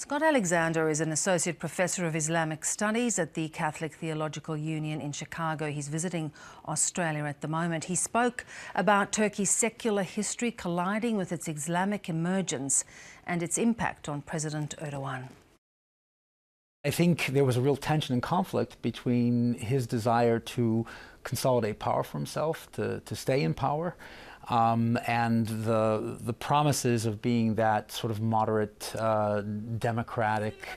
Scott Alexander is an associate professor of Islamic studies at the Catholic Theological Union in Chicago. He's visiting Australia at the moment. He spoke about Turkey's secular history colliding with its Islamic emergence and its impact on President Erdogan. I think there was a real tension and conflict between his desire to consolidate power for himself, to stay in power, and the promises of being that sort of moderate, democratic,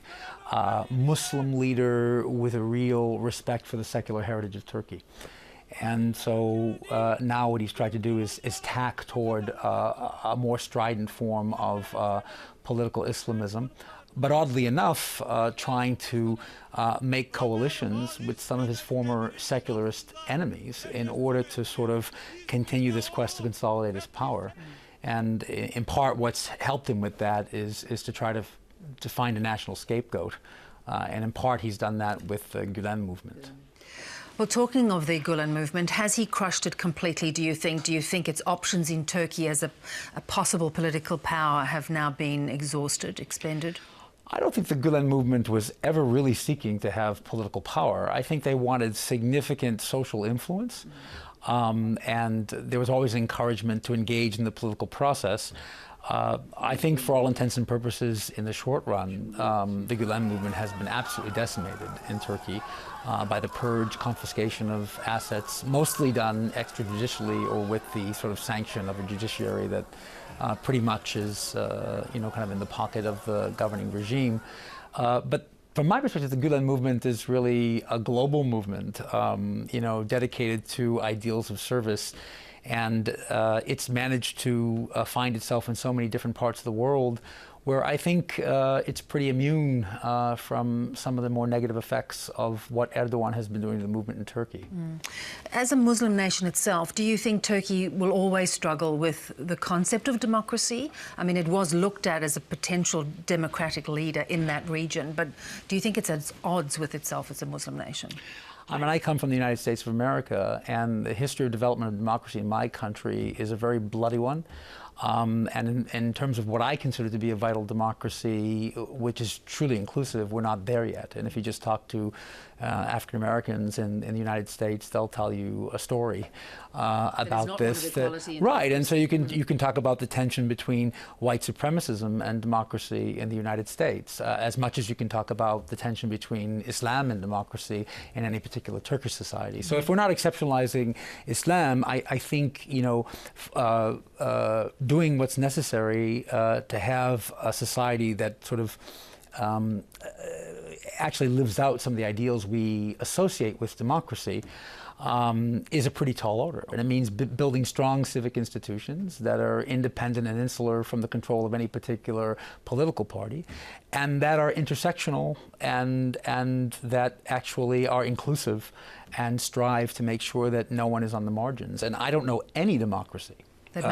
Muslim leader with a real respect for the secular heritage of Turkey. And so now what he's tried to do is tack toward a more strident form of political Islamism, but oddly enough, trying to make coalitions with some of his former secularist enemies in order to sort of continue this quest to consolidate his power. And in part, what's helped him with that is to try to find a national scapegoat. And in part, he's done that with the Gülen movement. Well, talking of the Gülen movement, has he crushed it completely, do you think? Do you think its options in Turkey as a possible political power have now been exhausted, expended? I don't think the Gülen movement was ever really seeking to have political power. I think they wanted significant social influence, and there was always encouragement to engage in the political process. I think for all intents and purposes in the short run, the Gülen movement has been absolutely decimated in Turkey by the purge, confiscation of assets, mostly done extrajudicially or with the sort of sanction of a judiciary that pretty much is, kind of in the pocket of the governing regime. But from my perspective, the Gülen movement is really a global movement, dedicated to ideals of service. And it's managed to find itself in so many different parts of the world where I think it's pretty immune from some of the more negative effects of what Erdogan has been doing to the movement in Turkey. As a Muslim nation itself, do you think Turkey will always struggle with the concept of democracy? I mean, it was looked at as a potential democratic leader in that region, but do you think it's at odds with itself as a Muslim nation? I mean, I come from the United States of America, and the history of development of democracy in my country is a very bloody one. And in terms of what I consider to be a vital democracy, which is truly inclusive, we're not there yet. And if you just talk to African Americans in the United States, they'll tell you a story about this. Right, and so you can talk about the tension between white supremacism and democracy in the United States, as much as you can talk about the tension between Islam and democracy in any particular Turkish society. So if we're not exceptionalizing Islam, I think doing what's necessary to have a society that sort of actually lives out some of the ideals we associate with democracy is a pretty tall order. And it means building strong civic institutions that are independent and insular from the control of any particular political party, and that are intersectional and that actually are inclusive and strive to make sure that no one is on the margins. And I don't know any democracy that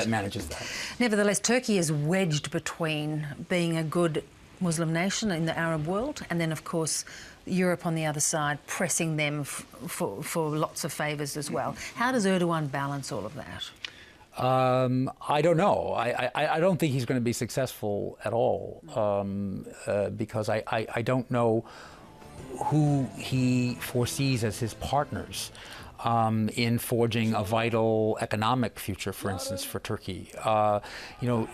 manages that. Nevertheless, Turkey is wedged between being a good Muslim nation in the Arab world and then, of course, Europe on the other side pressing them for lots of favours as well. How does Erdogan balance all of that? I don't know. I don't think he's going to be successful at all because I don't know who he foresees as his partners in forging a vital economic future, for instance, for Turkey.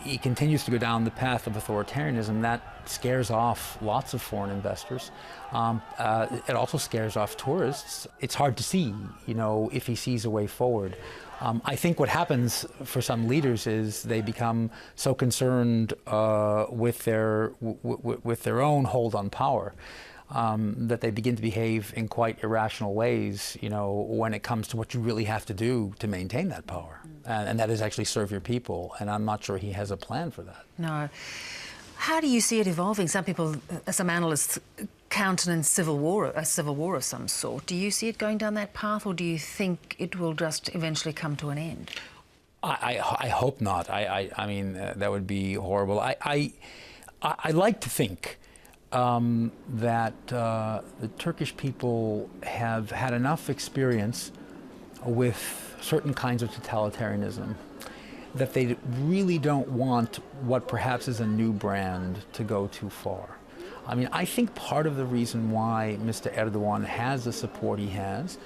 He continues to go down the path of authoritarianism. That scares off lots of foreign investors. It also scares off tourists. It's hard to see, if he sees a way forward. I think what happens for some leaders is they become so concerned with their own hold on power that they begin to behave in quite irrational ways, when it comes to what you really have to do to maintain that power. And that is actually serve your people. And I'm not sure he has a plan for that. No. How do you see it evolving? Some analysts countenance a civil war of some sort. Do you see it going down that path, or do you think it will just eventually come to an end? I hope not. I mean, that would be horrible. I like to think that the Turkish people have had enough experience with certain kinds of totalitarianism that they really don't want what perhaps is a new brand to go too far. I mean, I think part of the reason why Mr. Erdogan has the support he has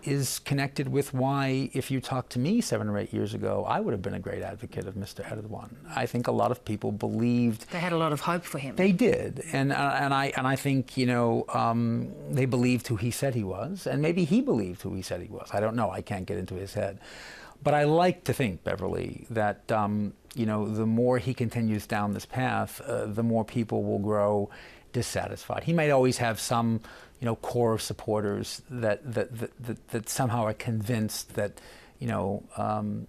is connected with why, if you talked to me 7 or 8 years ago, I would have been a great advocate of Mr. Erdogan. I think a lot of people believed... They had a lot of hope for him. They did. And I think, you know, they believed who he said he was, and maybe he believed who he said he was. I don't know. I can't get into his head. But I like to think, Beverly, that, you know, the more he continues down this path, the more people will grow dissatisfied. He might always have some, you know, core of supporters that somehow are convinced that, you know,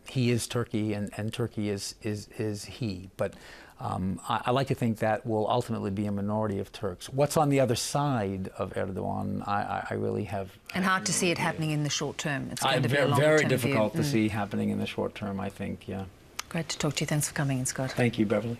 he is Turkey and Turkey is he. But I like to think that will ultimately be a minority of Turks. What's on the other side of Erdogan, I really have... And hard to see it happening in the short term. It's going to be a long-term Very difficult view. to see happening in the short term, I think, yeah. Great to talk to you. Thanks for coming in, Scott. Thank you, Beverly.